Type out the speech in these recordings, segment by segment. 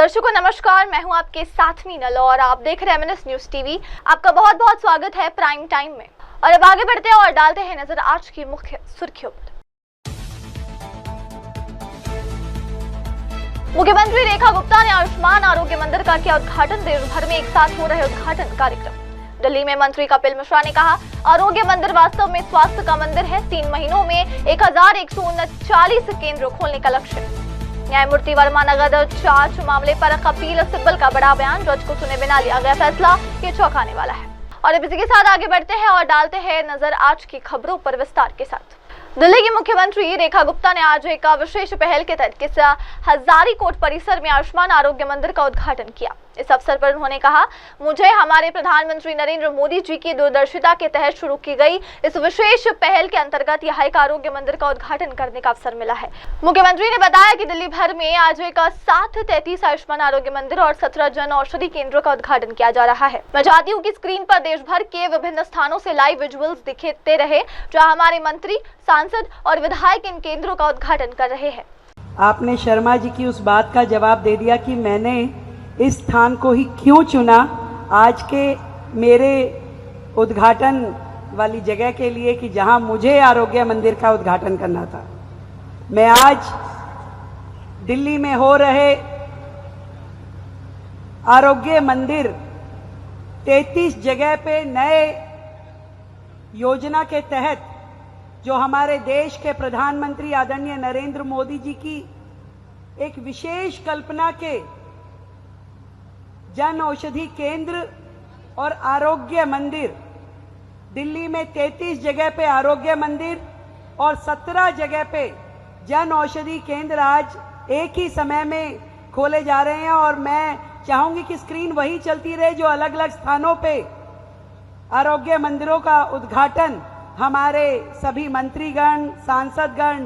दर्शकों नमस्कार, मैं हूं आपके साथ मीनल और आप देख रहे हैं MNS न्यूज टीवी। आपका बहुत बहुत स्वागत है प्राइम टाइम में। और अब आगे बढ़ते हैं और डालते हैं नजर आज की मुख्य सुर्खियों पर। मुख्यमंत्री रेखा गुप्ता ने आयुष्मान आरोग्य मंदिर का किया उद्घाटन। देश भर में एक साथ हो रहे उद्घाटन कार्यक्रम। दिल्ली में मंत्री कपिल मिश्रा ने कहा, आरोग्य मंदिर वास्तव में स्वास्थ्य का मंदिर है। 3 महीनों में 1139 केंद्र खोलने का लक्ष्य। न्यायमूर्ति वर्मा नगद जांच मामले पर कपिल सिब्बल का बड़ा बयान। जज को सुने बिना लिया गया फैसला, ये चौंकाने वाला है। और अब इसी के साथ आगे बढ़ते हैं और डालते हैं नजर आज की खबरों पर विस्तार के साथ। दिल्ली की मुख्यमंत्री रेखा गुप्ता ने आज एक विशेष पहल के तहत हजारीकोट परिसर में आयुष्मान आरोग्य मंदिर का उद्घाटन किया। इस अवसर पर उन्होंने कहा, मुझे हमारे प्रधानमंत्री नरेंद्र मोदी जी की दूरदर्शिता के तहत शुरू की गई इस विशेष पहल के अंतर्गत यहाँ एक आरोग्य मंदिर का उद्घाटन करने का अवसर मिला है। मुख्यमंत्री ने बताया कि दिल्ली भर में आज एक 733 आयुष्मान आरोग्य मंदिर और 17 जन औषधि केंद्रों का उद्घाटन किया जा रहा है। मैं चाहती हूँ कि स्क्रीन पर देश भर के विभिन्न स्थानों से लाइव विजुअल्स दिखते रहे, जहाँ हमारे मंत्री, सांसद और विधायक इन केंद्रों का उद्घाटन कर रहे हैं। आपने शर्मा जी की उस बात का जवाब दे दिया कि मैंने इस स्थान को ही क्यों चुना आज के मेरे उद्घाटन वाली जगह के लिए, कि जहां मुझे आरोग्य मंदिर का उद्घाटन करना था। मैं आज दिल्ली में हो रहे आरोग्य मंदिर 33 जगह पे नए योजना के तहत जो हमारे देश के प्रधानमंत्री आदरणीय नरेंद्र मोदी जी की एक विशेष कल्पना के जन औषधि केंद्र और आरोग्य मंदिर, दिल्ली में 33 जगह पे आरोग्य मंदिर और 17 जगह पे जन औषधि केंद्र आज एक ही समय में खोले जा रहे हैं। और मैं चाहूंगी कि स्क्रीन वही चलती रहे जो अलग अलग स्थानों पे आरोग्य मंदिरों का उद्घाटन हमारे सभी मंत्रीगण, सांसदगण,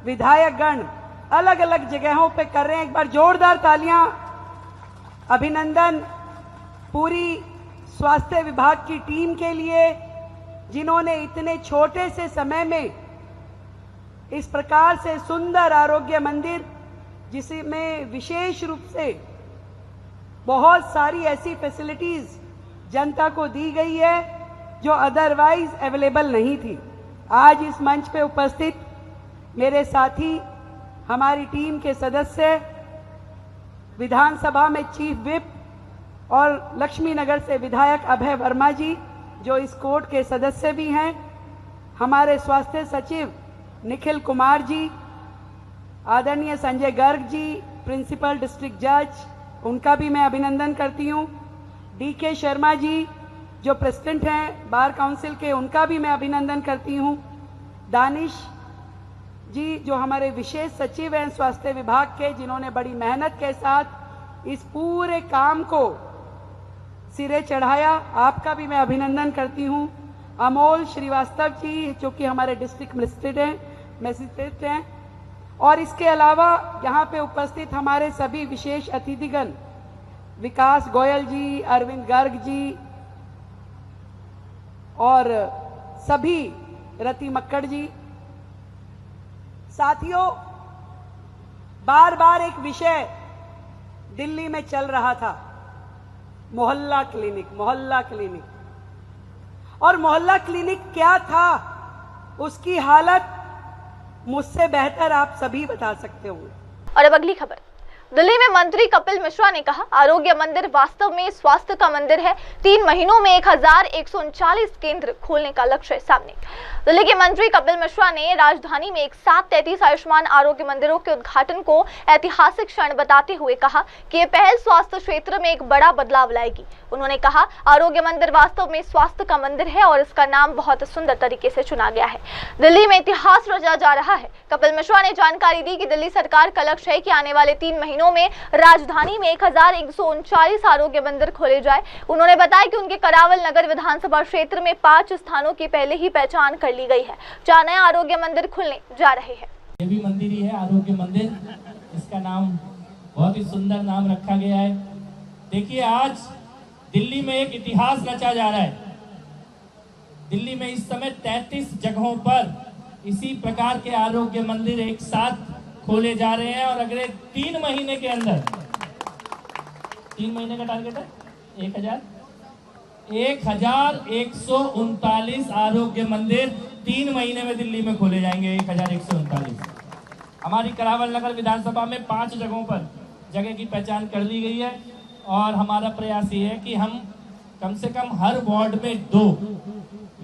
विधायकगण अलग अलग जगहों पे कर रहे हैं। एक बार जोरदार तालियां, अभिनंदन पूरी स्वास्थ्य विभाग की टीम के लिए, जिन्होंने इतने छोटे से समय में इस प्रकार से सुंदर आरोग्य मंदिर, जिसमें विशेष रूप से बहुत सारी ऐसी फैसिलिटीज जनता को दी गई है जो अदरवाइज अवेलेबल नहीं थी। आज इस मंच पे उपस्थित मेरे साथी, हमारी टीम के सदस्य, विधानसभा में चीफ विप और लक्ष्मी नगर से विधायक अभय वर्मा जी जो इस कोर्ट के सदस्य भी हैं, हमारे स्वास्थ्य सचिव निखिल कुमार जी, आदरणीय संजय गर्ग जी, प्रिंसिपल डिस्ट्रिक्ट जज, उनका भी मैं अभिनंदन करती हूं। DK शर्मा जी जो प्रेसिडेंट हैं बार काउंसिल के, उनका भी मैं अभिनंदन करती हूं। दानिश जी जो हमारे विशेष सचिव हैं स्वास्थ्य विभाग के, जिन्होंने बड़ी मेहनत के साथ इस पूरे काम को सिरे चढ़ाया, आपका भी मैं अभिनंदन करती हूं। अमोल श्रीवास्तव जी जो कि हमारे डिस्ट्रिक्ट मजिस्ट्रेट हैं, और इसके अलावा यहाँ पे उपस्थित हमारे सभी विशेष अतिथिगण, विकास गोयल जी, अरविंद गर्ग जी और सभी, रति मक्कड़ जी। साथियों, बार बार एक विषय दिल्ली में चल रहा था, मोहल्ला क्लिनिक, मोहल्ला क्लिनिक। और मोहल्ला क्लिनिक क्या था, उसकी हालत मुझसे बेहतर आप सभी बता सकते होंगे। और अब अगली खबर। दिल्ली में मंत्री कपिल मिश्रा ने कहा, आरोग्य मंदिर वास्तव में स्वास्थ्य का मंदिर है। 3 महीनों में 1139 केंद्र खोलने का लक्ष्य सामने। दिल्ली के मंत्री कपिल मिश्रा ने राजधानी में एक 733 आयुष्मान आरोग्य मंदिरों के उद्घाटन को ऐतिहासिक क्षण बताते हुए कहा कि यह पहल स्वास्थ्य क्षेत्र में एक बड़ा बदलाव लाएगी। उन्होंने कहा, आरोग्य मंदिर वास्तव में स्वास्थ्य का मंदिर है और इसका नाम बहुत सुंदर तरीके से चुना गया है। दिल्ली में इतिहास रचा जा रहा है। कपिल मिश्रा ने जानकारी दी कि दिल्ली सरकार का लक्ष्य है कि आने वाले 3 महीनों में राजधानी में 1139 आरोग्य मंदिर खोले जाए। उन्होंने बताया कि उनके करावल नगर विधानसभा क्षेत्र में 5 स्थानों की पहले ही पहचान कर ली गई है, जहां नया आरोग्य मंदिर खुलने जा रहे हैं। ये भी मंदिर ही है, आरोग्य मंदिर, इसका नाम बहुत ही सुंदर नाम रखा गया है। देखिए, आज दिल्ली में एक इतिहास रचा जा रहा है। दिल्ली में इस समय 33 जगहों पर इसी प्रकार के आरोग्य मंदिर एक साथ खोले जा रहे हैं और अगले 3 महीने के अंदर 3 महीने का टारगेट है 1139 आरोग्य मंदिर 3 महीने में दिल्ली में खोले जाएंगे। 1139। हमारी करावल नगर विधानसभा में 5 जगहों पर जगह की पहचान कर ली गई है और हमारा प्रयास ये है कि हम कम से कम हर वार्ड में 2,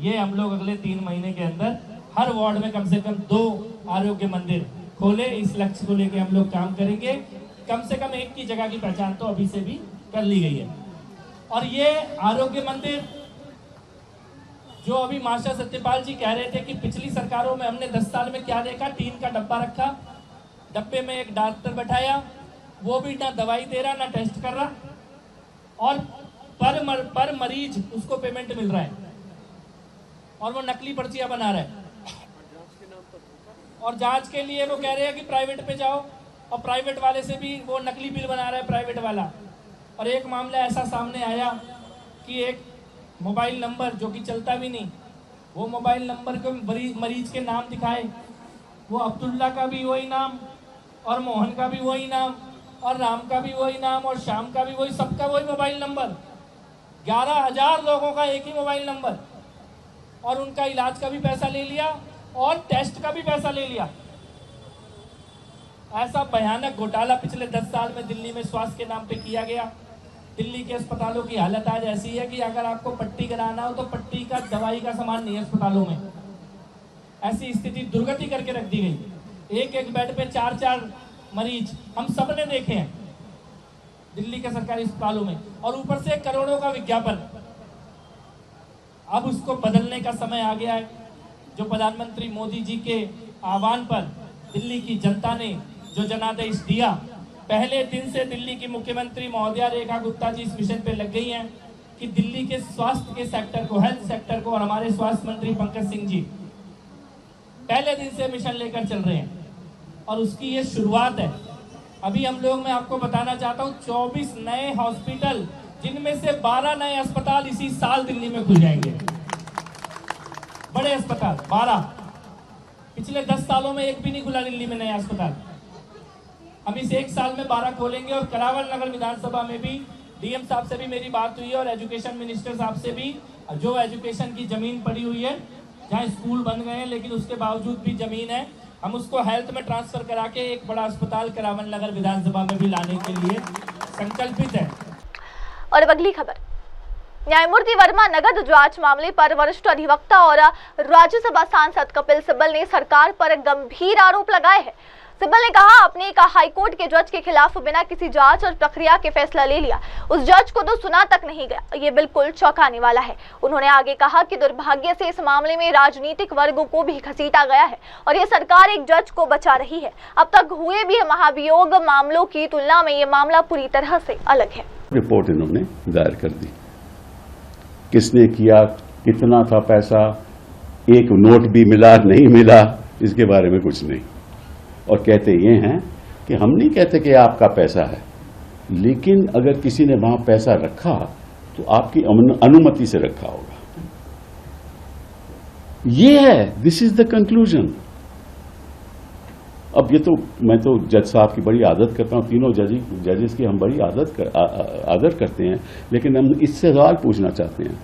ये हम लोग अगले 3 महीने के अंदर हर वार्ड में कम से कम 2 आरोग्य मंदिर खोले। इस लक्ष्य को लेकर हम लोग काम करेंगे। कम से कम 1 की जगह की पहचान तो अभी से भी कर ली गई है। और ये आरोग्य मंदिर जो अभी मास्टर सत्यपाल जी कह रहे थे कि पिछली सरकारों में हमने 10 साल में क्या देखा, टीन का डब्बा रखा, डब्बे में एक डॉक्टर बैठाया, वो भी ना दवाई दे रहा ना टेस्ट कर रहा, और पर मरीज उसको पेमेंट मिल रहा है और वो नकली पर्चियां बना रहा है। और जांच के लिए वो कह रहे हैं कि प्राइवेट पे जाओ, और प्राइवेट वाले से भी वो नकली बिल बना रहा है प्राइवेट वाला। और एक मामला ऐसा सामने आया कि एक मोबाइल नंबर जो कि चलता भी नहीं, वो मोबाइल नंबर को मरीज के नाम दिखाए, वो अब्दुल्ला का भी वही नाम और मोहन का भी वही नाम और राम का भी वही नाम और श्याम का भी वही, सबका वही मोबाइल नंबर। 11,000 लोगों का एक ही मोबाइल नंबर, और उनका इलाज का भी पैसा ले लिया और टेस्ट का भी पैसा ले लिया। ऐसा भयानक घोटाला पिछले 10 साल में दिल्ली में स्वास्थ्य के नाम पे किया गया। दिल्ली के अस्पतालों की हालत आज ऐसी है कि अगर आपको पट्टी कराना हो तो पट्टी का दवाई का सामान नहीं है अस्पतालों में। ऐसी स्थिति दुर्गति करके रख दी गई। एक बेड पे 4 मरीज हम सब ने देखे हैं दिल्ली के सरकारी अस्पतालों में, और ऊपर से करोड़ों का विज्ञापन। अब उसको बदलने का समय आ गया है। जो प्रधानमंत्री मोदी जी के आह्वान पर दिल्ली की जनता ने जो जनादेश दिया, पहले दिन से दिल्ली की मुख्यमंत्री महोदया रेखा गुप्ता जी इस मिशन पे लग गई हैं कि दिल्ली के स्वास्थ्य के सेक्टर को, हेल्थ सेक्टर को, और हमारे स्वास्थ्य मंत्री पंकज सिंह जी पहले दिन से मिशन लेकर चल रहे हैं और उसकी ये शुरुआत है। अभी हम लोग, मैं आपको बताना चाहता हूँ, 24 नए हॉस्पिटल, जिनमें से 12 नए अस्पताल इसी साल दिल्ली में खुल जाएंगे। बड़े अस्पताल 12। पिछले 10 सालों में एक भी नहीं खुला दिल्ली में नया अस्पताल। हम इस 1 साल में 12 खोलेंगे। और करावल नगर विधानसभा में भी डीएम साहब से भी मेरी बात हुई है और एजुकेशन मिनिस्टर साहब से भी। जो एजुकेशन की जमीन पड़ी हुई है, जहाँ स्कूल बन गए हैं लेकिन उसके बावजूद भी जमीन है, हम उसको हेल्थ में ट्रांसफर करा के एक बड़ा अस्पताल करावल नगर विधानसभा में भी लाने के लिए संकल्पित है। और अब अगली खबर, न्यायमूर्ति वर्मा नगद जांच मामले पर वरिष्ठ अधिवक्ता और राज्यसभा सांसद कपिल सिब्बल ने सरकार पर गंभीर आरोप लगाए हैं। सिब्बल ने कहा, आपने एक हाईकोर्ट के जज के खिलाफ बिना किसी जांच और प्रक्रिया के फैसला ले लिया, उस जज को तो सुना तक नहीं गया, ये बिल्कुल चौंकाने वाला है। उन्होंने आगे कहा कि दुर्भाग्य से इस मामले में राजनीतिक वर्ग को भी घसीटा गया है और ये सरकार एक जज को बचा रही है। अब तक हुए भी महाभियोग मामलों की तुलना में ये मामला पूरी तरह से अलग है। रिपोर्ट इन्होंने दायर कर दी, किसने किया, कितना था पैसा, एक नोट भी मिला नहीं मिला, इसके बारे में कुछ नहीं। और कहते ये हैं कि हम नहीं कहते कि आपका पैसा है, लेकिन अगर किसी ने वहां पैसा रखा तो आपकी अनुमति से रखा होगा। ये है, दिस इज द कंक्लूजन। अब ये तो मैं तो जज साहब की बड़ी आदत करता हूं, तीनों जजेस की हम बड़ी आदर करते हैं, लेकिन हम इससे सवाल पूछना चाहते हैं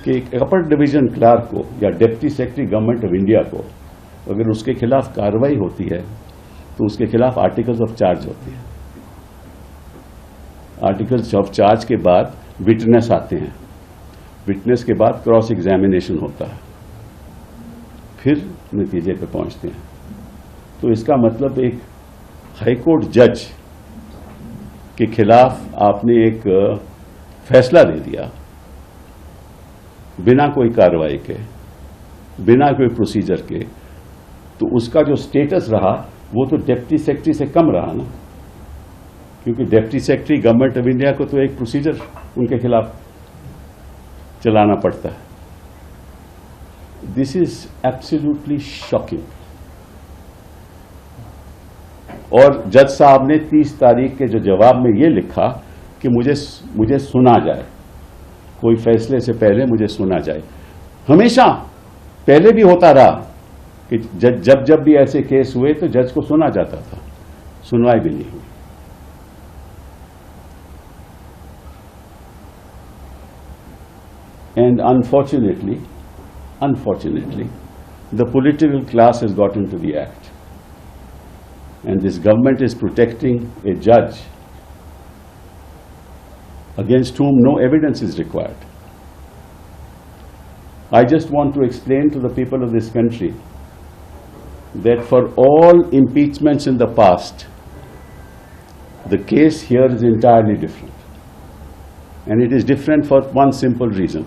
कि एक अपर डिवीजन क्लार्क को या deputy secretary government of India को अगर उसके खिलाफ कार्रवाई होती है तो उसके खिलाफ आर्टिकल्स ऑफ चार्ज होते हैं। आर्टिकल्स ऑफ चार्ज के बाद विटनेस आते हैं, विटनेस के बाद क्रॉस एग्जामिनेशन होता है, फिर नतीजे पे पहुंचते हैं। तो इसका मतलब एक हाईकोर्ट जज के खिलाफ आपने एक फैसला दे दिया बिना कोई कार्रवाई के, बिना कोई प्रोसीजर के, तो उसका जो स्टेटस रहा वो तो डिप्टी सेक्रेटरी से कम रहा ना, क्योंकि deputy secretary government of India को तो एक प्रोसीजर उनके खिलाफ चलाना पड़ता है। This is absolutely shocking. और जज साहब ने 30 तारीख के जो जवाब में ये लिखा कि मुझे सुना जाए, कोई फैसले से पहले मुझे सुना जाए। हमेशा पहले भी होता रहा कि जब भी ऐसे केस हुए तो जज को सुना जाता था, सुनवाई भी नहीं हुई। And unfortunately, the political class has got into the act. And this government is protecting a judge against whom no evidence is required. I just want to explain to the people of this country that for all impeachments in the past, the case here is entirely different. And it is different for one simple reason.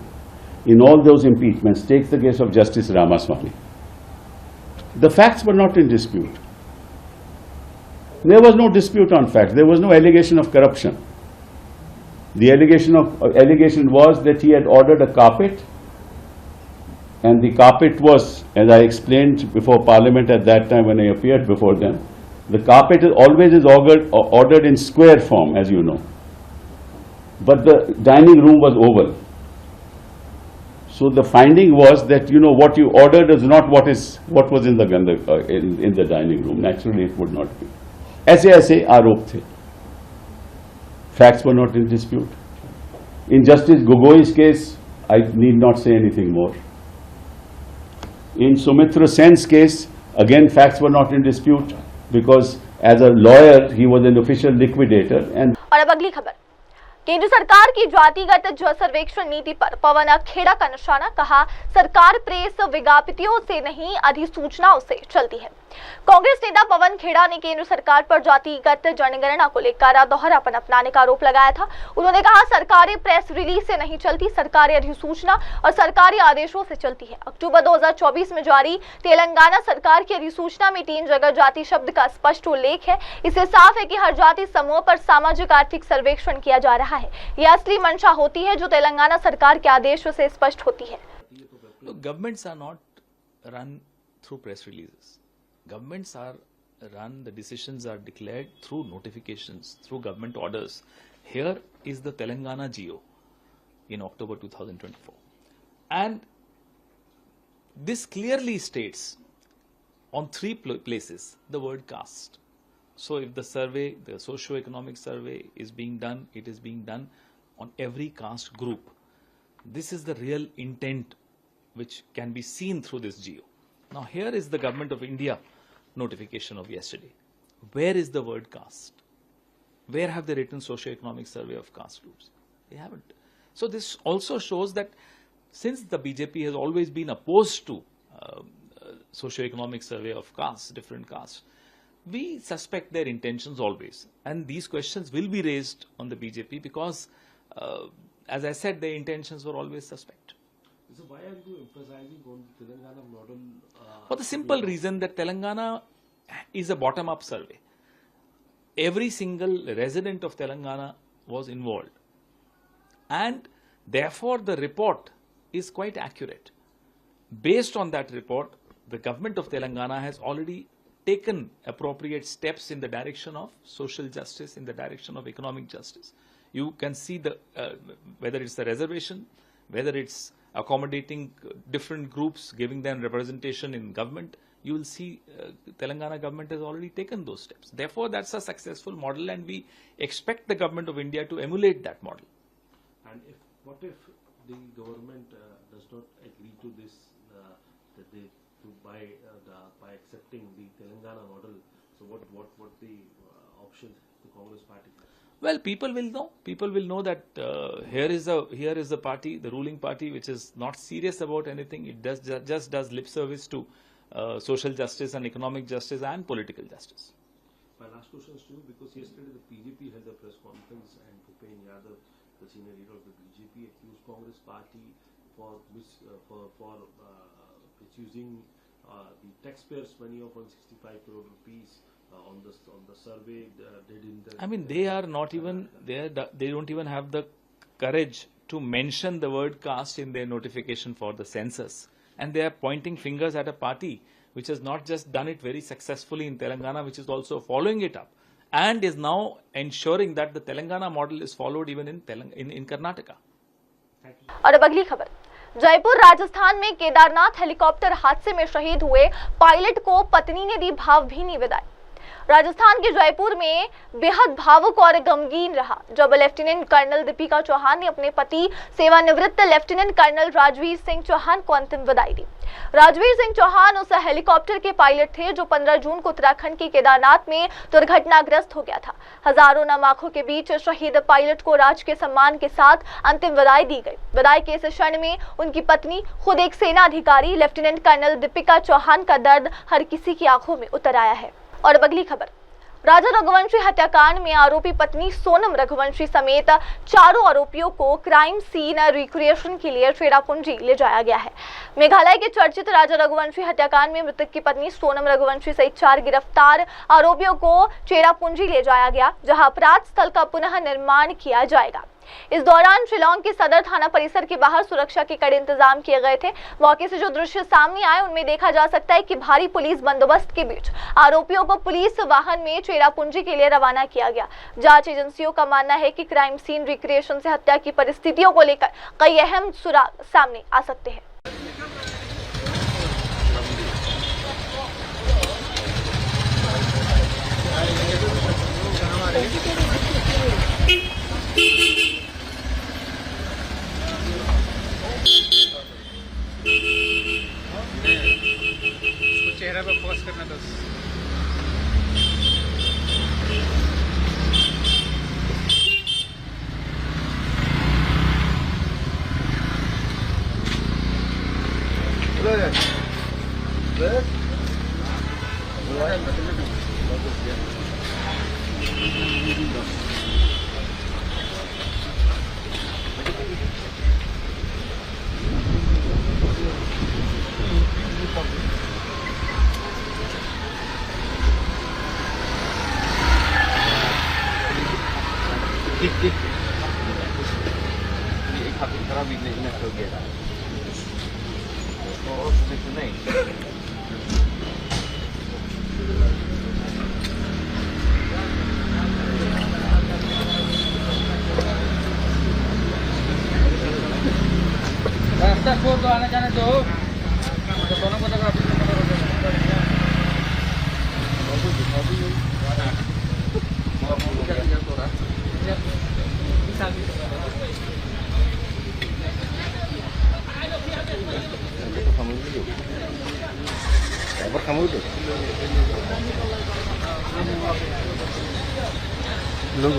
In all those impeachments, take the case of Justice Ramaswamy. The facts were not in dispute. There was no dispute on facts. There was no allegation of corruption. The allegation was that he had ordered a carpet, and the carpet was, as I explained before Parliament at that time when I appeared before them, the carpet always is ordered in square form, as you know. But the dining room was oval. So the finding was that, you know, what you ordered is not what was in the dining room. Naturally, it would not be. ऐसे आरोप थे. Facts were not in dispute. In Justice Gogoi's case, I need not say anything more. In Sumitra Sen's case, again facts were not in dispute because as a lawyer he was an official liquidator. And और अब अगली खबर, केंद्र सरकार की जातिगत जल सर्वेक्षण नीति पर पवन खेड़ा का निशाना, कहा सरकार प्रेस विज्ञप्तियों से नहीं अधिसूचनाओं से चलती है। कांग्रेस नेता पवन खेड़ा ने केंद्र सरकार पर जातिगत जनगणना को लेकर दोहरापन अपनाने का आरोप लगाया था। उन्होंने कहा सरकारें प्रेस रिलीज से नहीं चलती, सरकारें अधिसूचना और सरकारी आदेशों से चलती है। अक्टूबर 2024 में जारी तेलंगाना सरकार की अधिसूचना में 3 जगह जाति शब्द का स्पष्ट उल्लेख है। इससे साफ है कि हर जाति समूह पर सामाजिक आर्थिक सर्वेक्षण किया जा रहा है। यह असली मंशा होती है जो तेलंगाना सरकार के आदेश से स्पष्ट होती है। Governments are not run through press releases. Governments are run, the decisions are declared through notifications, through government orders. Here is the Telangana GO in October 2024. And this clearly states on 3 places the word caste. So if the survey, the socio-economic survey is being done, it is being done on every caste group. This is the real intent which can be seen through this GO. Now here is the Government of India notification of yesterday. Where is the word caste? Where have they written socio-economic survey of caste groups? They haven't. So this also shows that since the BJP has always been opposed to socio-economic survey of castes, different castes, we suspect their intentions always. And these questions will be raised on the BJP because, as I said, their intentions were always suspect. So why are you emphasizing on the Telangana model? For the simple reason that Telangana is a bottom-up survey. Every single resident of Telangana was involved. And therefore the report is quite accurate. Based on that report, the government of Telangana has already taken appropriate steps in the direction of social justice, in the direction of economic justice. You can see the whether it's the reservation, whether it's accommodating different groups, giving them representation in government, you will see Telangana government has already taken those steps. Therefore, that's a successful model and we expect the government of India to emulate that model. And what if the government does not agree to this, that they by accepting the Telangana model? So what the options the Congress party? Well, people will know. People will know that here is a party, the ruling party, which is not serious about anything. It just does lip service to social justice and economic justice and political justice. My last question is to you, because yesterday the BJP held a press conference and Bhupen Yadav, the senior leader of the BJP, accused Congress party for misusing the taxpayers' money of 165 crore rupees on the survey did in the. I mean, they are not even they don't even have the courage to mention the word caste in their notification for the census, and they are pointing fingers at a party which has not just done it very successfully in Telangana, which is also following it up and is now ensuring that the Telangana model is followed even in Karnataka. और अब अगली खबर, जयपुर राजस्थान में Kedarnath helicopter हादसे में शहीद हुए pilot को पत्नी ने दी भावभीनी विदाई। राजस्थान के जयपुर में बेहद भावुक और गमगीन रहा जब लेफ्टिनेंट कर्नल दीपिका चौहान ने अपने पति सेवानिवृत्त लेफ्टिनेंट कर्नल राजवीर सिंह चौहान को अंतिम विदाई दी। राजवीर सिंह चौहान उस हेलीकॉप्टर के पायलट थे जो 15 जून को उत्तराखंड के केदारनाथ में दुर्घटनाग्रस्त हो गया था। हजारों नम आंखों के बीच शहीद पायलट को राजकीय सम्मान के साथ अंतिम विदाई दी गई। विदाई के इस क्षण में उनकी पत्नी, खुद एक सेना अधिकारी लेफ्टिनेंट कर्नल दीपिका चौहान का दर्द हर किसी की आंखों में उतर आया है। और अब अगली खबर, राजा रघुवंशी हत्याकांड में आरोपी पत्नी सोनम रघुवंशी समेत 4 आरोपियों को क्राइम सीन रिक्रिएशन के लिए चेरापूंजी ले जाया गया है। मेघालय के चर्चित राजा रघुवंशी हत्याकांड में मृतक की पत्नी सोनम रघुवंशी सहित 4 गिरफ्तार आरोपियों को चेरापूंजी ले जाया गया, जहां अपराध स्थल का पुनः निर्माण किया जाएगा। इस दौरान शिलोंग के सदर थाना परिसर के बाहर सुरक्षा के कड़े इंतजाम किए गए थे। मौके से जो दृश्य सामने आए उनमें देखा जा सकता है कि भारी पुलिस बंदोबस्त के बीच आरोपियों को पुलिस वाहन में चेरापूंजी के लिए रवाना किया गया। जांच एजेंसियों का मानना है कि क्राइम सीन रिक्रिएशन से हत्या की परिस्थितियों को लेकर कई अहम सुराग सामने आ सकते हैं। चेहरा पे फोकस करना था। एक हाथ खराब नहीं हो गया और नहीं रास्ता छोड़ दो, आने जाने दो। दोनों फोटोग्राफी kamu itu nunggu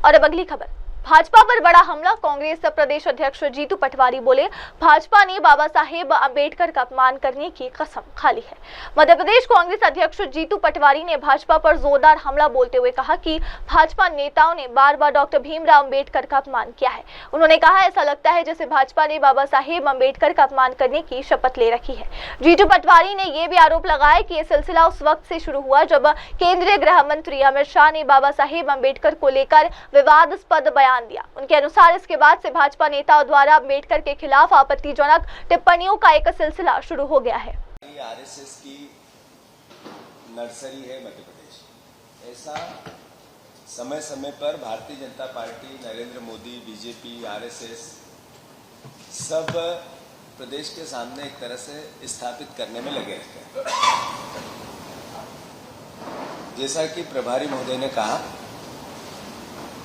और अब अगली खबर, भाजपा पर बड़ा हमला। कांग्रेस प्रदेश अध्यक्ष जीतू पटवारी बोले, भाजपा ने बाबा साहेब अंबेडकर का अपमान करने की कसम खा ली है। मध्य प्रदेश कांग्रेस अध्यक्ष जीतू पटवारी ने भाजपा पर जोरदार हमला बोलते हुए कहा कि भाजपा नेताओं ने बार बार डॉक्टर भीमराव अंबेडकर का अपमान किया है। उन्होंने कहा, ऐसा लगता है जैसे भाजपा ने बाबा साहेब अंबेडकर का अपमान करने की शपथ ले रखी है। जीतू पटवारी ने यह भी आरोप लगाया कि यह सिलसिला उस वक्त से शुरू हुआ जब केंद्रीय गृह मंत्री अमित शाह ने बाबा साहेब अंबेडकर को लेकर विवादास्पद बयान दिया। उनके अनुसार इसके बाद से भाजपा नेताओं द्वारा अंबेडकर के खिलाफ आपत्तिजनक टिप्पणियों का एक सिलसिला शुरू हो गया है। आरएसएस की नर्सरी है मध्य प्रदेश। ऐसा समय समय पर Bharatiya Janata party, Narendra Modi, BJP, RSS सब प्रदेश के सामने एक तरह से स्थापित करने में लगे रहते हैं। जैसा कि प्रभारी महोदय ने कहा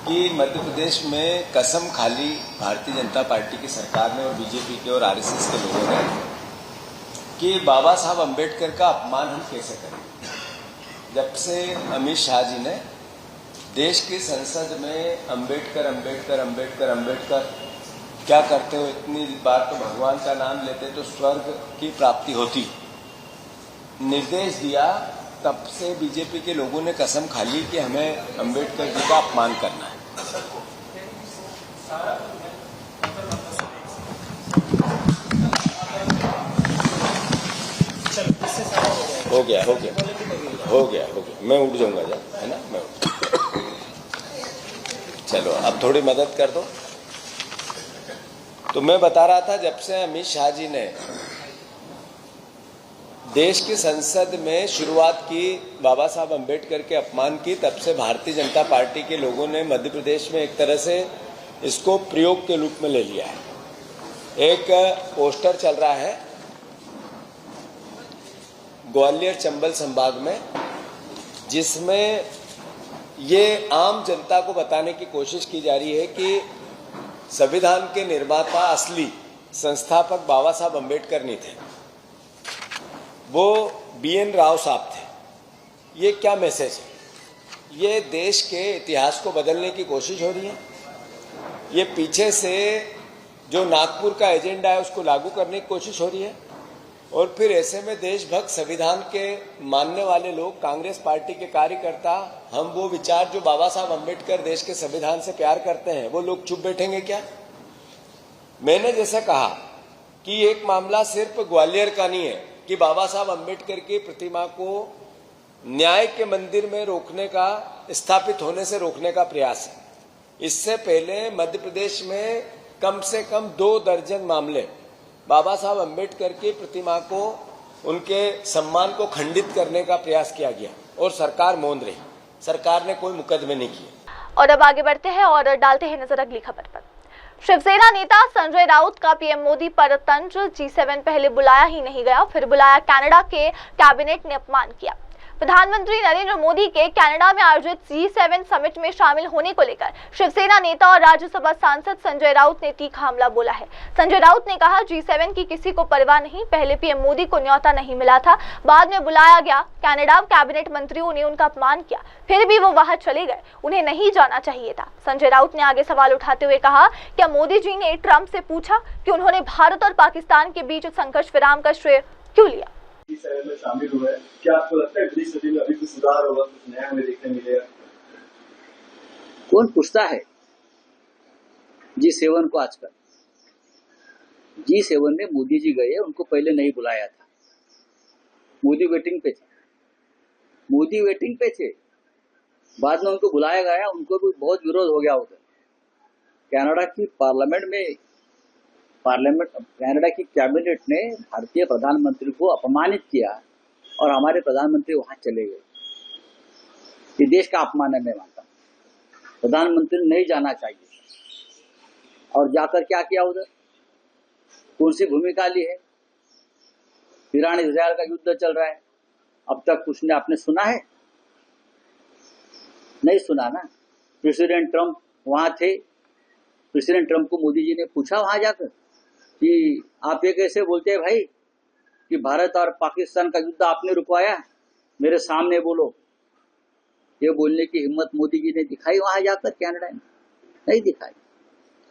कि मध्य प्रदेश में कसम खाली भारतीय जनता पार्टी की सरकार ने और बीजेपी के और आरएसएस के लोगों ने कि बाबा साहब अंबेडकर का अपमान हम कैसे करें। जब से अमित शाह जी ने देश की संसद में अंबेडकर अंबेडकर अंबेडकर अंबेडकर क्या करते हो, इतनी बार तो भगवान का नाम लेते तो स्वर्ग की प्राप्ति होती, निर्देश दिया, तब से बीजेपी के लोगों ने कसम खा ली कि हमें अंबेडकर जी का अपमान करना है। हो गया, मैं उठ जाऊंगा जब, है ना, मैं चलो अब थोड़ी मदद कर दो। तो मैं बता रहा था, जब से अमित शाह जी ने देश की संसद में शुरुआत की बाबा साहब अंबेडकर के अपमान की, तब से भारतीय जनता पार्टी के लोगों ने मध्य प्रदेश में एक तरह से इसको प्रयोग के रूप में ले लिया है। एक पोस्टर चल रहा है ग्वालियर चंबल संभाग में, जिसमें ये आम जनता को बताने की कोशिश की जा रही है कि संविधान के निर्माता, असली संस्थापक बाबा साहब अंबेडकर नहीं थे, वो बीएन राव साहब थे। ये क्या मैसेज है? ये देश के इतिहास को बदलने की कोशिश हो रही है। ये पीछे से जो नागपुर का एजेंडा है उसको लागू करने की कोशिश हो रही है। और फिर ऐसे में देशभक्त, संविधान के मानने वाले लोग, कांग्रेस पार्टी के कार्यकर्ता, हम वो विचार जो बाबा साहब अंबेडकर देश के संविधान से प्यार करते हैं, वो लोग चुप बैठेंगे क्या? मैंने जैसे कहा कि एक मामला सिर्फ ग्वालियर का नहीं है कि बाबा साहब अंबेडकर की प्रतिमा को न्याय के मंदिर में रोकने का, स्थापित होने से रोकने का प्रयास है। इससे पहले मध्य प्रदेश में कम से कम 2 दर्जन मामले बाबा साहब अंबेडकर की प्रतिमा को, उनके सम्मान को खंडित करने का प्रयास किया गया और सरकार मौन रही। सरकार ने कोई मुकदमे नहीं किए। और अब आगे बढ़ते हैं और डालते हैं नजर अगली खबर पर। शिवसेना नेता संजय राउत का पीएम मोदी पर तंज। G7 पहले बुलाया ही नहीं गया, फिर बुलाया, कनाडा के कैबिनेट ने अपमान किया। प्रधानमंत्री नरेंद्र मोदी के कनाडा में आयोजित G7 समिट में शामिल होने को लेकर शिवसेना नेता और राज्यसभा सांसद संजय राउत ने तीखा हमला बोला है। संजय राउत ने कहा, G7 की किसी को परवाह नहीं, पहले पीएम मोदी को न्योता नहीं मिला था, बाद में बुलाया गया, कनाडा कैबिनेट मंत्रियों ने उनका अपमान किया, फिर भी वो वहां चले गए, उन्हें नहीं जाना चाहिए था। संजय राउत ने आगे सवाल उठाते हुए कहा, क्या मोदी जी ने ट्रंप से पूछा कि उन्होंने भारत और पाकिस्तान के बीच संघर्ष विराम का श्रेय क्यों लिया? G7 में शामिल हुए, क्या आपको लगता है 20 सदी में अभी कुछ सुधार होगा, कुछ नया हमें देखने मिलेगा? कौन पूछता है G7 को आजकल? G7 में मोदी जी गए, उनको पहले नहीं बुलाया था। मोदी वेटिंग पे थे, बाद में उनको बुलाया गया, उनको भी बहुत विरोध हो गया उधर। कनाडा की कनाडा की कैबिनेट ने भारतीय प्रधानमंत्री को अपमानित किया और हमारे प्रधानमंत्री वहां चले गए। ये देश का अपमान है, मैं मानता हूं। प्रधानमंत्री नहीं जाना चाहिए। और जाकर क्या किया उधर? कौन सी भूमिका ली है? ईरान इजरायल का युद्ध चल रहा है, अब तक कुछ ने आपने सुना है? नहीं सुना ना। प्रेसिडेंट ट्रंप वहां थे, प्रेसिडेंट ट्रंप को मोदी जी ने पूछा वहां जाकर कि आप ये कैसे बोलते हैं भाई कि भारत और पाकिस्तान का युद्ध आपने रुकवाया, मेरे सामने बोलो। ये बोलने की हिम्मत मोदी जी ने दिखाई वहां जाकर कनाडा में। नहीं दिखाई।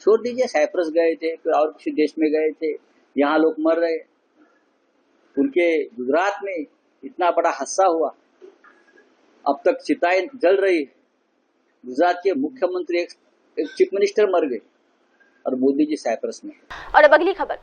छोड़ दीजिए, साइप्रस गए थे, फिर और किसी देश में गए थे, यहाँ लोग मर रहे। उनके गुजरात में इतना बड़ा हादसा हुआ, अब तक चिताएं जल रही है। गुजरात के मुख्यमंत्री एक चीफ मिनिस्टर मर गए और मोदी जी साइप्रस में। और अब अगली खबर,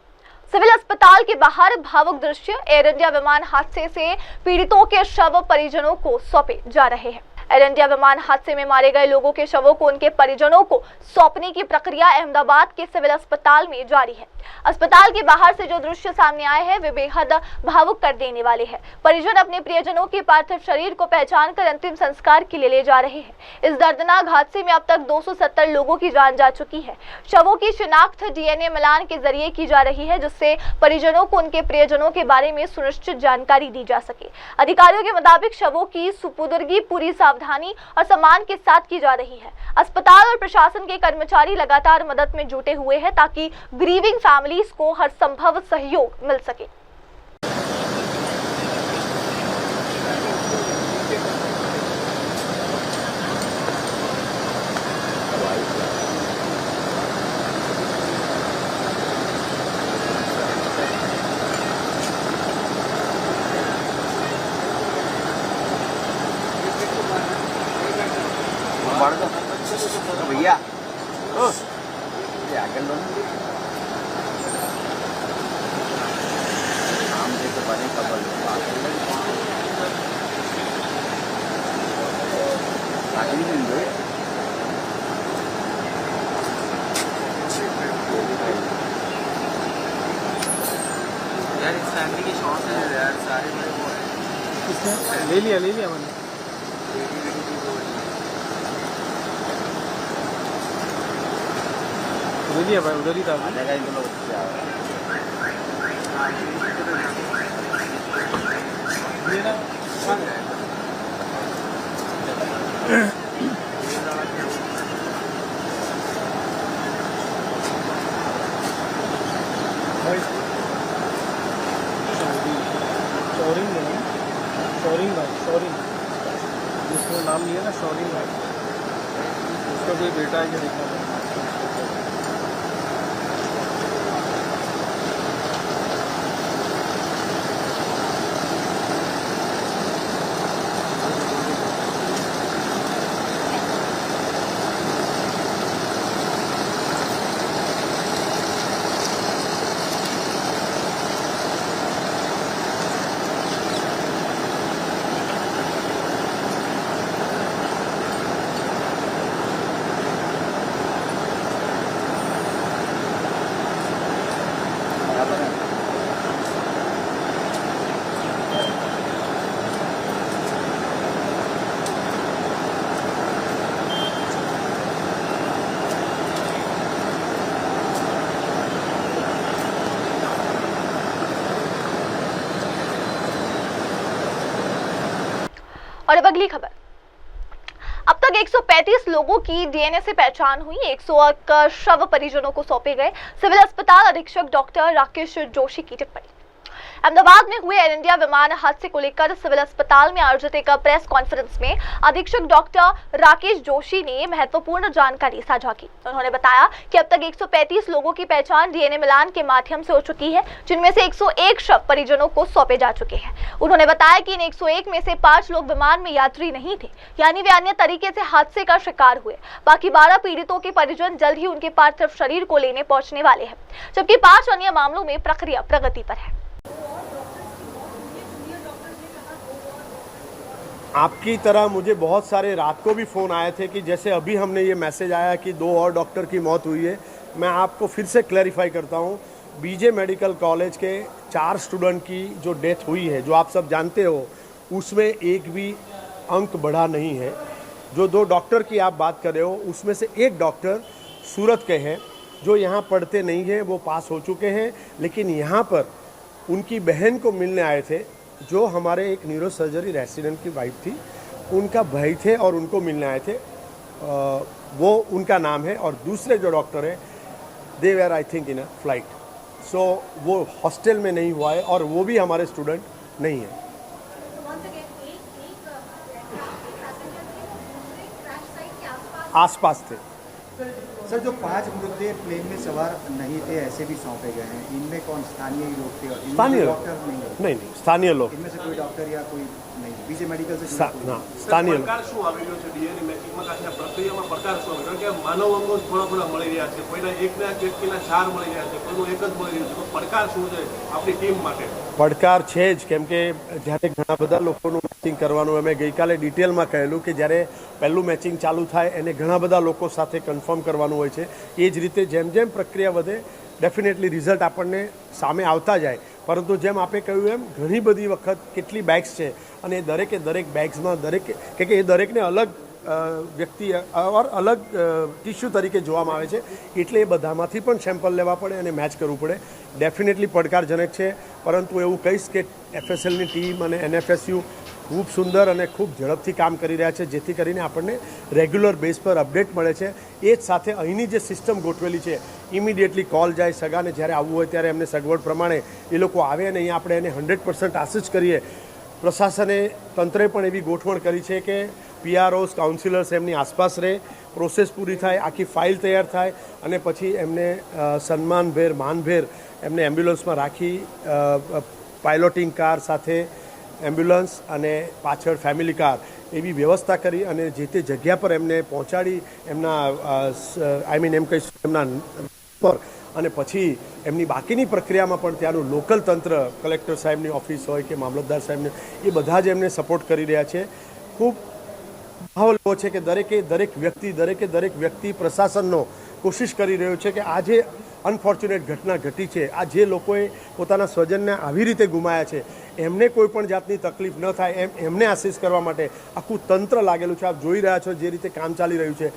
सिविल अस्पताल के बाहर भावुक दृश्य। एयर इंडिया विमान हादसे से पीड़ितों के शव परिजनों को सौंपे जा रहे हैं। एयर इंडिया विमान हादसे में मारे गए लोगों के शवों को उनके परिजनों को सौंपने की प्रक्रिया अहमदाबाद के सिविल अस्पताल में जारी है। अस्पताल के बाहर से जो दृश्य सामने आए हैं वे बेहद भावुक कर देने वाले हैं। परिजन अपने प्रियजनों के पार्थिव शरीर को पहचान कर अंतिम संस्कार के लिए ले जा रहे हैं। इस दर्दनाक हादसे में अब तक 270 लोगों की जान जा चुकी है। शवों की शिनाख्त डीएनए मिलान के जरिए की जा रही है, जिससे परिजनों को उनके प्रियजनों के बारे में सुनिश्चित जानकारी दी जा सके। अधिकारियों के मुताबिक शवों की सुपुर्दगी पूरी सावधानी और सम्मान के साथ की जा रही है। अस्पताल और प्रशासन के कर्मचारी लगातार मदद में जुटे हुए हैं ताकि ग्रीविंग फैमिलीज को हर संभव सहयोग मिल सके। भैया आगे लो नाम दे तो बने खबर यार इस फैमिली की शौक है यार, सारे मेरे वो है। ले लिया मैंने। उधर भाई, उधर ही था। शौरिंग जिसने नाम लिया ना, शौरिंग भाई, उसका कोई बेटा है क्या देखा। और अब अगली खबर, अब तक 135 लोगों की डीएनए से पहचान हुई। 101 शव परिजनों को सौंपे गए। सिविल अस्पताल अधीक्षक डॉक्टर राकेश जोशी की टिप्पणी। अहमदाबाद में हुए एयर इंडिया विमान हादसे को लेकर सिविल अस्पताल में आयोजित एक प्रेस कॉन्फ्रेंस में अधीक्षक डॉक्टर राकेश जोशी ने महत्वपूर्ण जानकारी साझा की। उन्होंने बताया कि अब तक 135 लोगों की पहचान डीएनए मिलान के माध्यम से हो चुकी है, जिनमें से 101 शव परिजनों को सौंपे जा चुके हैं। उन्होंने बताया कि इन 101 में से 5 लोग विमान में यात्री नहीं थे, यानी वे अन्य तरीके से हादसे का शिकार हुए। बाकी 12 पीड़ितों के परिजन जल्द ही उनके पार्थिव शरीर को लेने पहुंचने वाले हैं, जबकि 5 अन्य मामलों में प्रक्रिया प्रगति पर है। आपकी तरह मुझे बहुत सारे रात को भी फ़ोन आए थे कि जैसे अभी हमने ये मैसेज आया कि 2 और डॉक्टर की मौत हुई है। मैं आपको फिर से क्लैरिफाई करता हूँ, बीजे मेडिकल कॉलेज के 4 स्टूडेंट की जो डेथ हुई है, जो आप सब जानते हो, उसमें एक भी अंक बढ़ा नहीं है। जो 2 डॉक्टर की आप बात कर रहे हो, उसमें से एक डॉक्टर सूरत के हैं, जो यहाँ पढ़ते नहीं हैं, वो पास हो चुके हैं, लेकिन यहाँ पर उनकी बहन को मिलने आए थे, जो हमारे एक न्यूरो सर्जरी रेसिडेंट की वाइफ थी, उनका भाई थे और उनको मिलने आए थे। वो उनका नाम है। और दूसरे जो डॉक्टर हैं, they were I think in a flight, so वो हॉस्टल में नहीं हुआ है और वो भी हमारे स्टूडेंट नहीं है। आसपास थे, सर, जो 5 मृतदेह प्लेन में सवार नहीं थे ऐसे भी सौंपे गए हैं, इनमें कौन स्थानीय लोग थे? और इनमें स्थानीय डॉक्टर नहीं, स्थानीय लोग, इनमें से कोई डॉक्टर या कोई नहीं, बीजे मेडिकल से स्थानीय लोग। પડકાર શું આવી રહ્યો છે ડીએનએ મેચિંગમાં આ પ્રક્રિયામાં પડકાર શું આવે? કારણ કે માનવ અંગો થોડા મળી રહ્યા છે, કોઈના એકના વ્યક્તિના 4 મળી રહ્યા છે, કોઈનું એક જ મળી રહ્યું છે, તો પડકાર શું છે આપણી ટીમ માટે? પડકાર છે જ, કેમ કે જ્યારે ઘણા બધા લોકોનું મેચિંગ કરવાનું, અમે ગઈકાલે ડિટેલમાં કહેલું કે જ્યારે પહેલું મેચિંગ ચાલુ થાય એને ઘણા બધા લોકો સાથે કન્ફર્મ કરવાનું હોય છે. એ જ રીતે જેમ જેમ પ્રક્રિયા વધે ડેફિનેટલી રિઝલ્ટ આપણને સામે આવતા જાય. પરંતુ જેમ આપે કહ્યું એમ ઘણી બધી વખત કેટલી બેગ્સ છે અને દરેક બેગ્સમાં કે એ દરેકને અલગ વ્યક્તિ અલગ ટિશ્યુ તરીકે જોવામાં આવે છે, એટલે એ બધામાંથી પણ સેમ્પલ લેવા પડે અને મેચ કરવું પડે. ડેફિનેટલી પડકારજનક છે, પરંતુ એવું કહીશ કે FSLની ટીમ અને NFSU ખૂબ સુંદર અને ખૂબ ઝડપથી કામ કરી રહ્યા છે, જેથી કરીને આપણને રેગ્યુલર બેઝ પર અપડેટ મળે છે. એ જ સાથે અહીંની જે સિસ્ટમ ગોઠવેલી છે, ઇમિડિયેટલી કોલ જાય સગાને, જ્યારે આવવું હોય ત્યારે એમને સગવડ પ્રમાણે એ લોકો આવે અને અહીંયા આપણે એને 100% આસિસ્ટ કરીએ. પ્રશાસને તંત્રે પણ એવી ગોઠવણ કરી છે કે PROs કાઉન્સિલર્સ એમની આસપાસ રહે, પ્રોસેસ પૂરી થાય, આખી ફાઇલ તૈયાર થાય અને પછી એમને સન્માનભેર માનભેર એમને એમ્બ્યુલન્સમાં રાખી પાયલોટિંગ કાર સાથે એમ્બ્યુલન્સ અને પાછળ ફેમિલી કાર એવી વ્યવસ્થા કરી અને જે તે જગ્યા પર એમને પહોંચાડી એમના એમ કહીશું એમના પર, અને પછી એમની બાકીની પ્રક્રિયામાં પણ ત્યાંનું લોકલ તંત્ર, કલેક્ટર સાહેબની ઓફિસ હોય કે મામલતદાર સાહેબને, એ બધા જ એમને સપોર્ટ કરી રહ્યા છે. ખૂબ ભાવ લેવો છે કે દરેક વ્યક્તિ પ્રશાસનનો કોશિશ કરી રહ્યો છે કે આ જે અનફોર્ચ્યુનેટ ઘટના ઘટી છે, આ જે લોકોએ પોતાના સ્વજનને આવી રીતે ગુમાયા છે, એમને કોઈ પણ જાતની તકલીફ ન થાય એમને આસિસ્ટ કરવા માટે આખું તંત્ર લાગેલું છે. આપ જોઈ રહ્યા છો જે રીતે કામ ચાલી રહ્યું છે,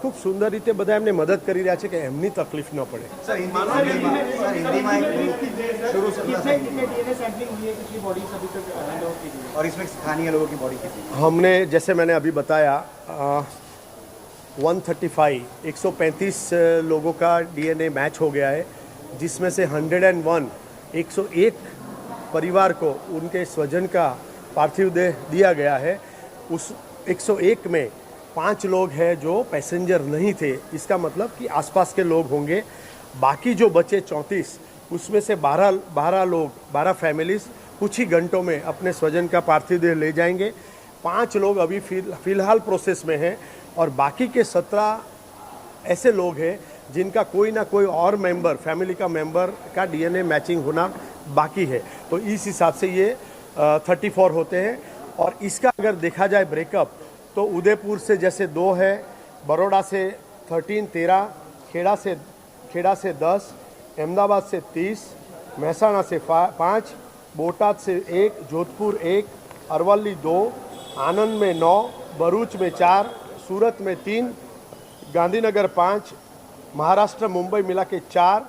ખૂબ સુંદર રીતે બધા એમને મદદ કરી રહ્યા છે કે એમની તકલીફ ન પડે. हमने जैसे मैंने अभी बताया 135 लोगों का DNA मैच हो गया है, जिसमें से 101 परिवार को उनके स्वजन का पार्थिव देह दिया गया है. उस 101 में 5 लोग हैं जो पैसेंजर नहीं थे, इसका मतलब कि आसपास के लोग होंगे. बाकी जो बचे 34, उसमें से 12 फैमिलीज कुछ ही घंटों में अपने स्वजन का पार्थिव देह ले जाएंगे. 5 लोग अभी फिलहाल प्रोसेस में हैं और बाकी के 17 ऐसे लोग हैं जिनका कोई ना कोई और मेंबर, फैमिली का मेंबर का DNA मैचिंग होना बाकी है. तो इस हिसाब से ये 34 होते हैं. और इसका अगर देखा जाए ब्रेकअप, तो उदयपुर से जैसे 2 है, बड़ौदा से 13, खेड़ा से 10, अहमदाबाद से 30, महसाणा से 5, बोटाद से 1, जोधपुर 1, अरवली 2, आनंद में 9, भरूच में 4, सूरत में 3, गांधीनगर 5, महाराष्ट्र मुंबई मिला के 4,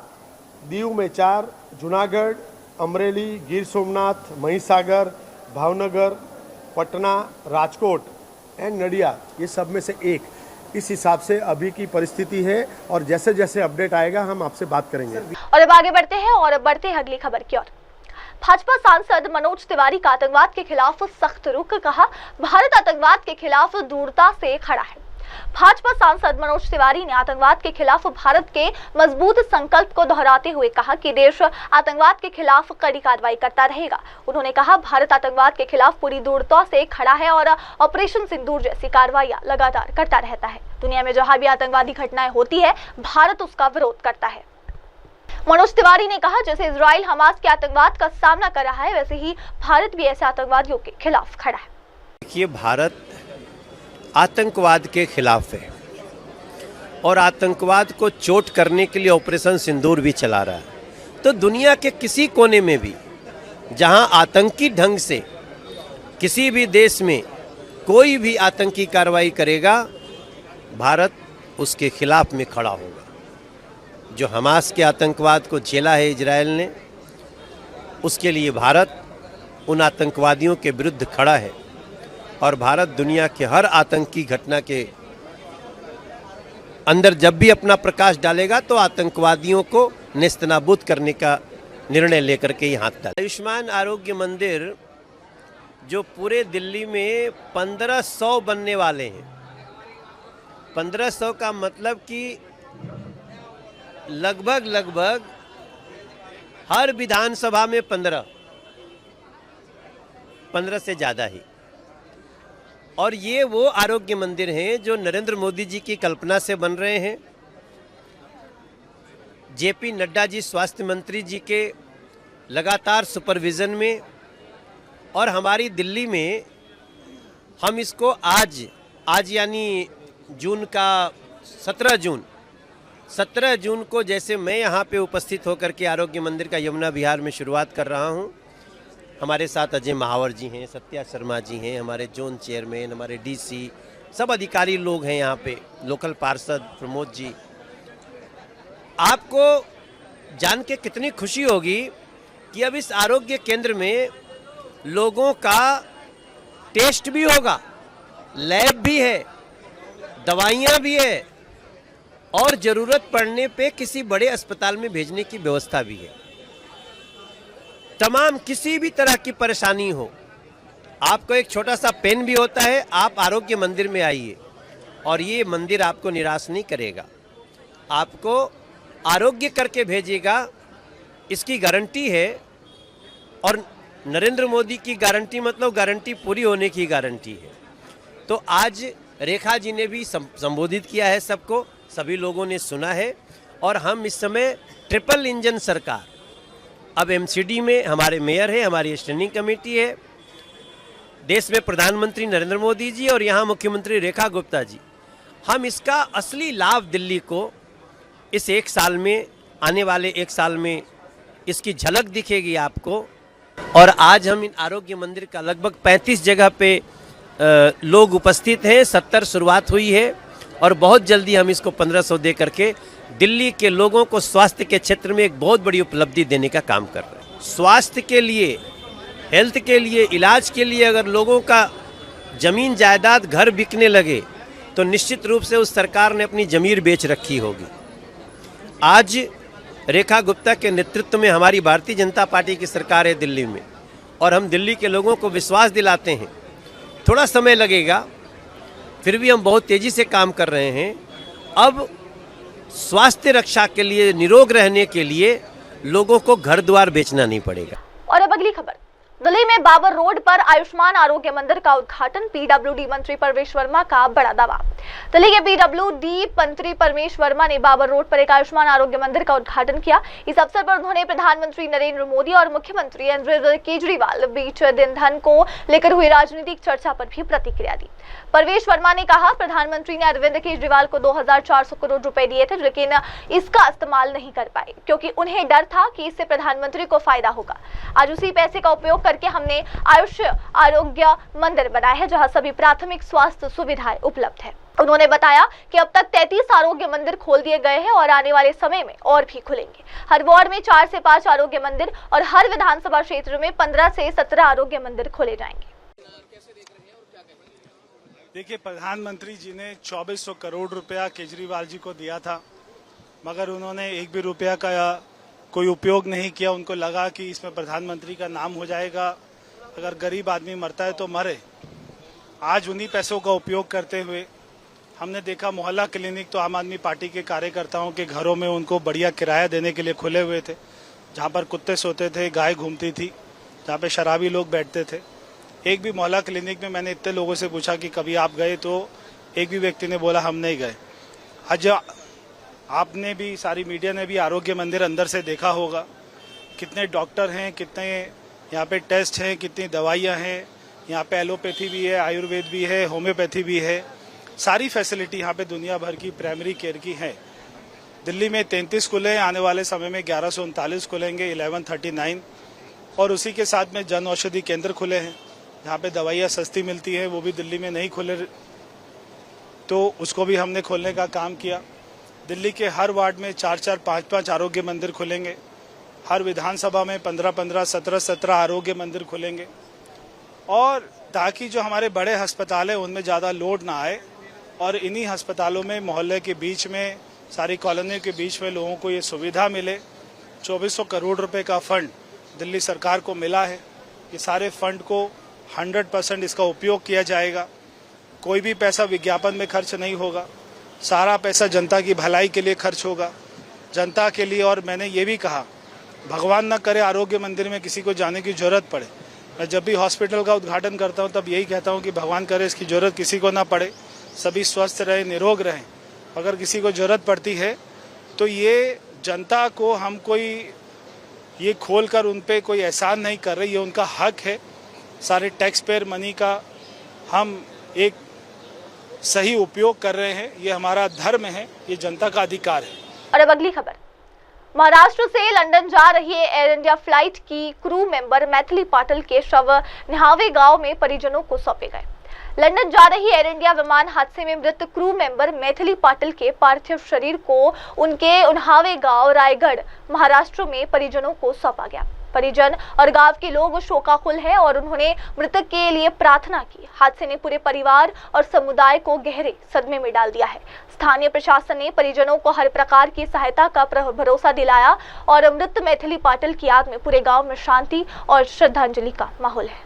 दीव में 4, जूनागढ़, अमरेली, गिर सोमनाथ, महिसागर, भावनगर, पटना, राजकोट एंड नडियाद, ये सब में से 1. इस हिसाब से अभी की परिस्थिति है और जैसे जैसे अपडेट आएगा हम आपसे बात करेंगे. और अब आगे बढ़ते हैं अगली खबर की ओर. भाजपा सांसद मनोज तिवारी का आतंकवाद के खिलाफ सख्त रुख. कहा, भारत आतंकवाद के खिलाफ दूरता से खड़ा है. भाजपा सांसद मनोज तिवारी ने आतंकवाद के खिलाफ भारत के मजबूत संकल्प को दोहराते हुए कहा कि देश आतंकवाद के खिलाफ कड़ी कार्रवाई करता रहेगा. उन्होंने कहा, भारत आतंकवाद के खिलाफ पूरी दूरता से खड़ा है और ऑपरेशन सिंदूर जैसी कार्रवाइयां लगातार करता रहता है. दुनिया में जहां भी आतंकवादी घटनाएं होती है, भारत उसका विरोध करता है. मनोज तिवारी ने कहा, जैसे इजराइल हमास के आतंकवाद का सामना कर रहा है, वैसे ही भारत भी ऐसे आतंकवादियों के खिलाफ खड़ा है. देखिए, भारत आतंकवाद के खिलाफ है और आतंकवाद को चोट करने के लिए ऑपरेशन सिंदूर भी चला रहा है. तो दुनिया के किसी कोने में भी जहां आतंकी ढंग से किसी भी देश में कोई भी आतंकी कार्रवाई करेगा, भारत उसके खिलाफ में खड़ा होगा. जो हमास के आतंकवाद को झेला है इजराइल ने, उसके लिए भारत उन आतंकवादियों के विरुद्ध खड़ा है और भारत दुनिया के हर आतंकी घटना के अंदर जब भी अपना प्रकाश डालेगा तो आतंकवादियों को नेस्तनाबूद करने का निर्णय लेकर के ही हाथ डाले. आयुष्मान आरोग्य मंदिर जो पूरे दिल्ली में 1500 बनने वाले हैं, 1500 का मतलब कि लगभग हर विधानसभा में 15 से ज़्यादा ही। और ये वो आरोग्य मंदिर हैं जो नरेंद्र मोदी जी की कल्पना से बन रहे हैं। जेपी नड्डा जी स्वास्थ्य मंत्री जी के लगातार सुपरविज़न में और हमारी दिल्ली में हम इसको आज यानी जून का 17 जून को जैसे मैं यहाँ पे उपस्थित होकर के आरोग्य मंदिर का यमुना विहार में शुरुआत कर रहा हूँ। हमारे साथ अजय महावर जी हैं, सत्या शर्मा जी हैं, हमारे जोन चेयरमैन, हमारे डीसी, सब अधिकारी लोग हैं यहाँ पे, लोकल पार्षद प्रमोद जी। आपको जान के कितनी खुशी होगी कि अब इस आरोग्य केंद्र में लोगों का टेस्ट भी होगा, लैब भी है, दवाइयाँ भी है और ज़रूरत पड़ने पे किसी बड़े अस्पताल में भेजने की व्यवस्था भी है। तमाम किसी भी तरह की परेशानी हो, आपको एक छोटा सा पेन भी होता है, आप आरोग्य मंदिर में आइए और ये मंदिर आपको निराश नहीं करेगा, आपको आरोग्य करके भेजेगा, इसकी गारंटी है। और नरेंद्र मोदी की गारंटी मतलब गारंटी पूरी होने की गारंटी है। तो आज रेखा जी ने भी संबोधित किया है सबको, सभी लोगों ने सुना है और हम इस समय ट्रिपल इंजन सरकार, अब एमसीडी में हमारे मेयर है, हमारी स्टैंडिंग कमेटी है, देश में प्रधानमंत्री नरेंद्र मोदी जी और यहाँ मुख्यमंत्री रेखा गुप्ता जी, हम इसका असली लाभ दिल्ली को इस एक साल में, आने वाले एक साल में इसकी झलक दिखेगी आपको। और आज हम इन आरोग्य मंदिर का लगभग 35 जगह पे लोग उपस्थित हैं, 70 शुरुआत हुई है और बहुत जल्दी हम इसको 1500 दे करके दिल्ली के लोगों को स्वास्थ्य के क्षेत्र में एक बहुत बड़ी उपलब्धि देने का काम कर रहे हैं। स्वास्थ्य के लिए, हेल्थ के लिए, इलाज के लिए अगर लोगों का जमीन जायदाद घर बिकने लगे तो निश्चित रूप से उस सरकार ने अपनी जमीर बेच रखी होगी। आज रेखा गुप्ता के नेतृत्व में हमारी भारतीय जनता पार्टी की सरकार है दिल्ली में और हम दिल्ली के लोगों को विश्वास दिलाते हैं। थोड़ा समय लगेगा, फिर भी हम बहुत तेज़ी से काम कर रहे हैं। अब स्वास्थ्य रक्षा के लिए, निरोग रहने के लिए लोगों को घर द्वार बेचना नहीं पड़ेगा। और अब अगली खबर, दिल्ली में बाबर रोड पर आयुष्मान आरोग्य मंदिर का उद्घाटन, पीडब्ल्यूडी मंत्री परवेश वर्मा का बड़ा दावा। दिल्ली के पीडब्ल्यूडी मंत्री परवेश वर्मा ने बाबर रोड पर एक आयुष्मान आरोग्य मंदिर का उद्घाटन किया। इस अवसर पर उन्होंने प्रधानमंत्री नरेंद्र मोदी और मुख्यमंत्री अरविंद केजरीवाल बीच ईंधन को लेकर हुई राजनीतिक चर्चा पर भी प्रतिक्रिया दी। परवेश वर्मा ने कहा, प्रधानमंत्री ने अरविंद केजरीवाल को 2400 करोड़ रुपए दिए थे, लेकिन इसका इस्तेमाल नहीं कर पाए क्योंकि उन्हें डर था कि इससे प्रधानमंत्री को फायदा होगा। आज उसी पैसे का उपयोग करके हमने आयुष आरोग्य मंदिर बनाया है जहां सभी प्राथमिक स्वास्थ्य सुविधाएं उपलब्ध है। उन्होंने बताया कि अब तक 33 आरोग्य मंदिर खोल दिए गए हैं और आने वाले समय में और भी खुलेंगे। हर वार्ड में 4 से 5 आरोग्य मंदिर और हर विधानसभा क्षेत्र में 15 से 17 आरोग्य मंदिर खोले जाएंगे। देखिए, प्रधानमंत्री जी ने 2400 करोड़ रुपया केजरीवाल जी को दिया था, मगर उन्होंने एक भी रुपया का कोई उपयोग नहीं किया। उनको लगा कि इसमें प्रधानमंत्री का नाम हो जाएगा, अगर गरीब आदमी मरता है तो मरे। आज उन्हीं पैसों का उपयोग करते हुए हमने देखा मोहल्ला क्लिनिक तो आम आदमी पार्टी के कार्यकर्ताओं के घरों में उनको बढ़िया किराया देने के लिए खुले हुए थे, जहां पर कुत्ते सोते थे, गाय घूमती थी, जहां पे शराबी लोग बैठते थे। एक भी मोहल्ला क्लिनिक में मैंने इतने लोगों से पूछा कि कभी आप गए, तो एक भी व्यक्ति ने बोला हम नहीं गए। आज आपने भी, सारी मीडिया ने भी आरोग्य मंदिर अंदर से देखा होगा, कितने डॉक्टर हैं, कितने यहाँ पे टेस्ट हैं, कितनी दवाइयाँ हैं। यहाँ पे एलोपैथी भी है, आयुर्वेद भी है, होम्योपैथी भी है, सारी फैसिलिटी यहाँ पे दुनिया भर की प्राइमरी केयर की है। दिल्ली में 33 खुले, आने वाले समय में 1139 खुलेंगे, 1139, और उसी के साथ में जन औषधि केंद्र खुले हैं जहाँ पे दवाइयाँ सस्ती मिलती है, वो भी दिल्ली में नहीं खुले, तो उसको भी हमने खोलने का काम किया। दिल्ली के हर वार्ड में 4-4, 5-5 आरोग्य मंदिर खुलेंगे, हर विधानसभा में 15-15, 17-17 आरोग्य मंदिर खुलेंगे, और ताकि जो हमारे बड़े अस्पताल हैं उनमें ज़्यादा लोड ना आए और इन्हीं अस्पतालों में, मोहल्ले के बीच में, सारी कॉलोनियों के बीच में लोगों को ये सुविधा मिले। 2400 करोड़ रुपए का फंड दिल्ली सरकार को मिला है। ये सारे फंड को 100% इसका उपयोग किया जाएगा। कोई भी पैसा विज्ञापन में खर्च नहीं होगा। सारा पैसा जनता की भलाई के लिए खर्च होगा, जनता के लिए। और मैंने ये भी कहा, भगवान न करे आरोग्य मंदिर में किसी को जाने की जरूरत पड़े। मैं जब भी हॉस्पिटल का उद्घाटन करता हूँ तब यही कहता हूँ कि भगवान करे इसकी जरूरत किसी को ना पड़े, सभी स्वस्थ रहे, निरोग रहें। अगर किसी को जरूरत पड़ती है तो ये जनता को हम कोई ये खोलकर उन पे कोई एहसान नहीं कर रहे, ये उनका हक है। सारे टैक्स पेयर मनी का हम एक सही उपयोग कर रहे हैं, ये हमारा धर्म है, ये जनता का अधिकार है। और अब अगली खबर, महाराष्ट्र से लंदन जा रही एयर इंडिया फ्लाइट की क्रू मेंबर मैथिली पाटिल के शव न्हावे गांव में परिजनों को सौंपे गए। लंदन जा रही एयर इंडिया विमान हादसे में मृत क्रू मेंबर मैथिली पाटिल के पार्थिव शरीर को उनके उन्हावे गांव रायगढ़ महाराष्ट्र में परिजनों को सौंपा गया। परिजन और गांव के लोग शोकाकुल हैं और उन्होंने मृतक के लिए प्रार्थना की। हादसे ने पूरे परिवार और समुदाय को गहरे सदमे में डाल दिया है। स्थानीय प्रशासन ने परिजनों को हर प्रकार की सहायता का भरोसा दिलाया और मृत मैथिली पाटिल की याद में पूरे गांव में शांति और श्रद्धांजलि का माहौल है।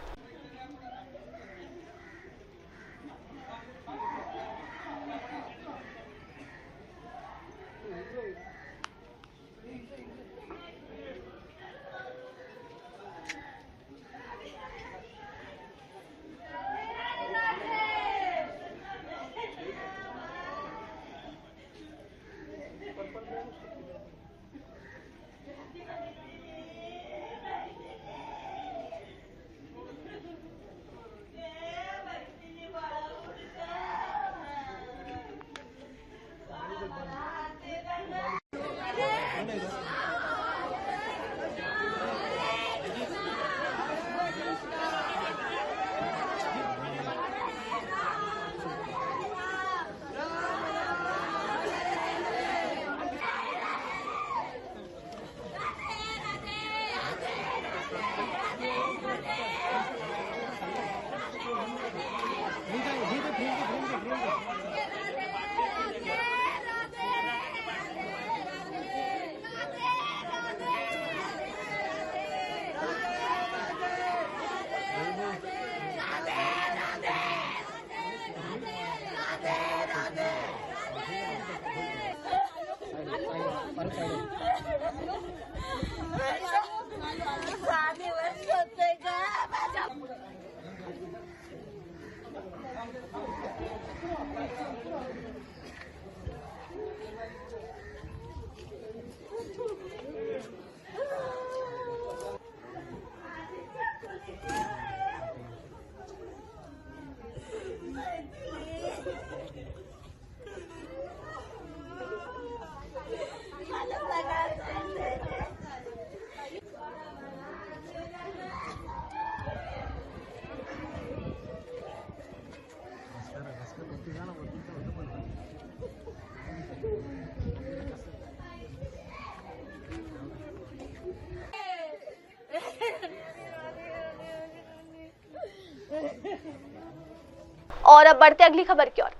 और अब बढ़ते अगली खबर की ओर।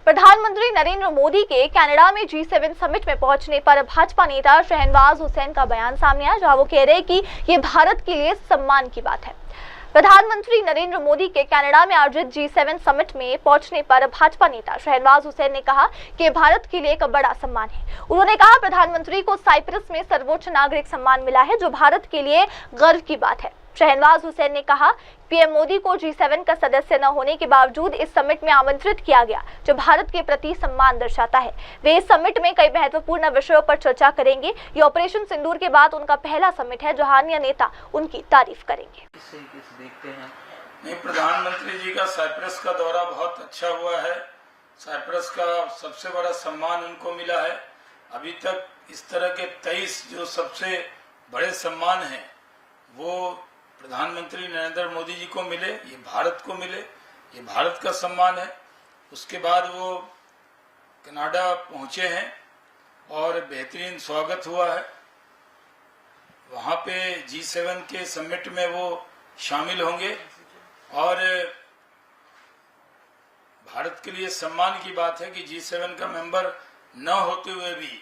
प्रधानमंत्री नरेंद्र मोदी के कनाडा में G7 समिट में पहुंचने पर भाजपा नेता शहनवाज हुसैन का बयान सामने आया, जहां वो कह रहे हैं कि ये भारत के लिए सम्मान की बात है। प्रधानमंत्री नरेंद्र मोदी के कनाडा में आयोजित G7 समिट में पहुंचने पर भाजपा नेता शहनवाज हुसैन ने कहा कि भारत के लिए एक बड़ा सम्मान है। उन्होंने कहा प्रधानमंत्री को साइप्रस में सर्वोच्च नागरिक सम्मान मिला है, जो भारत के लिए गर्व की बात है। शहनवाज हुसैन ने कहा पीएम मोदी को G7 का सदस्य न होने के बावजूद इस समिट में आमंत्रित किया गया, जो भारत के प्रति सम्मान दर्शाता है। वे इस समिट में कई महत्वपूर्ण विषयों पर चर्चा करेंगे। ये ऑपरेशन सिंदूर के बाद उनका पहला समिट है, जहां अन्य नेता उनकी तारीफ करेंगे। नहीं, प्रधानमंत्री जी का साइप्रस का दौरा बहुत अच्छा हुआ है। साइप्रस का सबसे बड़ा सम्मान उनको मिला है। अभी तक इस तरह के 23 जो सबसे बड़े सम्मान हैं वो प्रधानमंत्री नरेंद्र मोदी जी को मिले, ये भारत को मिले, ये भारत का सम्मान है। उसके बाद वो कनाडा पहुंचे हैं और बेहतरीन स्वागत हुआ है। वहां पे G7 के समिट में वो शामिल होंगे और भारत के लिए सम्मान की बात है कि G7 का मेंबर न होते हुए भी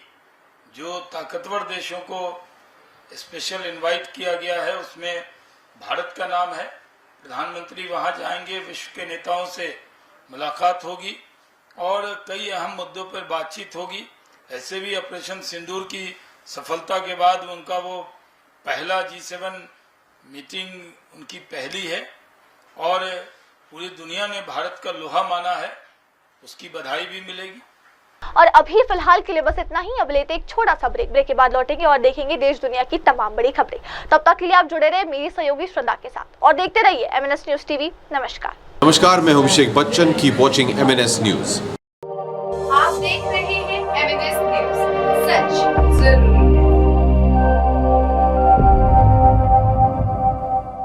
जो ताकतवर देशों को स्पेशल इनवाइट किया गया है उसमें भारत का नाम है। प्रधानमंत्री वहां जाएंगे, विश्व के नेताओं से मुलाकात होगी और कई अहम मुद्दों पर बातचीत होगी। ऐसे भी ऑपरेशन सिंदूर की सफलता के बाद उनका वो पहला G7 मीटिंग उनकी पहली है और पूरी दुनिया ने भारत का लोहा माना है, उसकी बधाई भी मिलेगी। और अभी फिलहाल के लिए बस इतना ही। अब लेते एक छोटा सा ब्रेक के बाद लौटेंगे और देखेंगे देश दुनिया की तमाम बड़ी खबरें। तब तक के लिए आप जुड़े रहे मेरी सहयोगी श्रद्धा के साथ और देखते रहिए MNS न्यूज टीवी। नमस्कार, मैं हूं Abhishek Bachchan. Keep watching MNS news. आप देख रहे हैं MNS न्यूज, सच